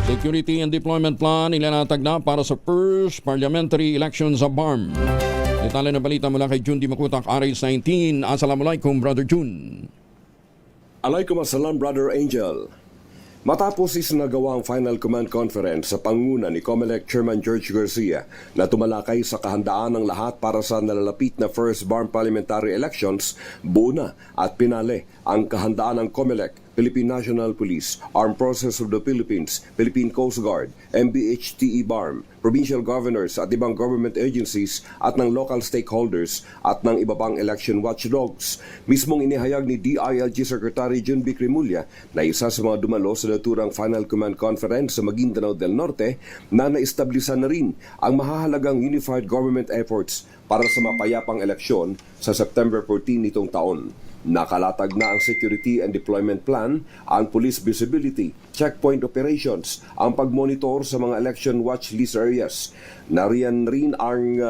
Security and Deployment Plan ilanatag na para sa first parliamentary elections sa BARM. Detalye na balita mula kay Jun Di Makutak, RH19. Assalamualaikum, Brother Jun. Alaikum assalam, Brother Angel. Matapos isinagawa ang final command conference sa panguna ni COMELEC Chairman George Garcia na tumalakay sa kahandaan ng lahat para sa nalalapit na first BARM parliamentary elections, buo na at pinali ang kahandaan ng COMELEC, Philippine National Police, Armed Forces of the Philippines, Philippine Coast Guard, MBHTE BARM, provincial governors at ibang government agencies at ng local stakeholders at ng iba pang election watchdogs. Mismong inihayag ni DILG Secretary Jun B. Cremulya na isa sa mga dumalo sa naturang Final Command Conference sa Maguindanao del Norte na naistablisan na rin ang mahahalagang unified government efforts para sa mapayapang eleksyon sa September 14 nitong taon. Nakalatag na ang Security and Deployment Plan, ang police visibility, checkpoint operations, ang pagmonitor sa mga election watch list areas. Nariyan rin ang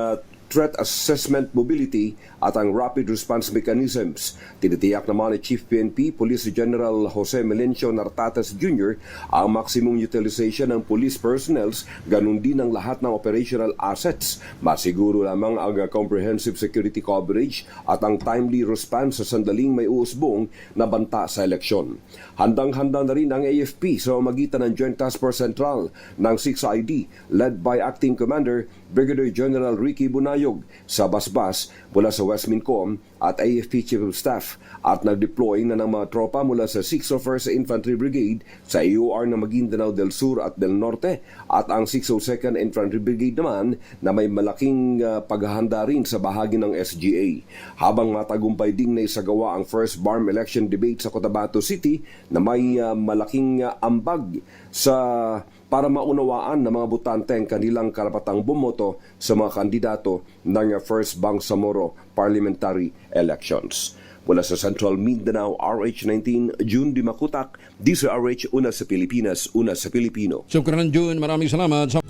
threat assessment mobility at ang rapid response mechanisms. Tinitiyak naman ni Chief PNP Police General Jose Melencio Nartates Jr. ang maximum utilization ng police personnels, ganun din ang lahat ng operational assets. Masiguro lamang ang comprehensive security coverage at ang timely response sa sandaling may uusbong na banta sa eleksyon. Handang-handa na rin ang AFP sa magitan ng Joint Task Force Central ng 6ID led by Acting Commander Brigadier General Ricky Bunayog sa Basbas mula sa West Mincom at AFP Chief of Staff at nag-deploy na ng mga tropa mula sa 601st Infantry Brigade sa EOR ng Maguindanao del Sur at del Norte at ang 602nd Infantry Brigade naman na may malaking paghahanda rin sa bahagi ng SGA. Habang matagumpay ding na isagawa ang first BARM election debate sa Cotabato City na may malaking ambag sa para maunawaan ng mga botante ang kanilang karapatang bumoto sa mga kandidato ng First Bangsamoro Parliamentary Elections. Mula sa Central Mindanao, RH19, Jun Di Makutak, DZRH, una sa Pilipinas, una sa Pilipino. Syukran, Jun. Maraming salamat.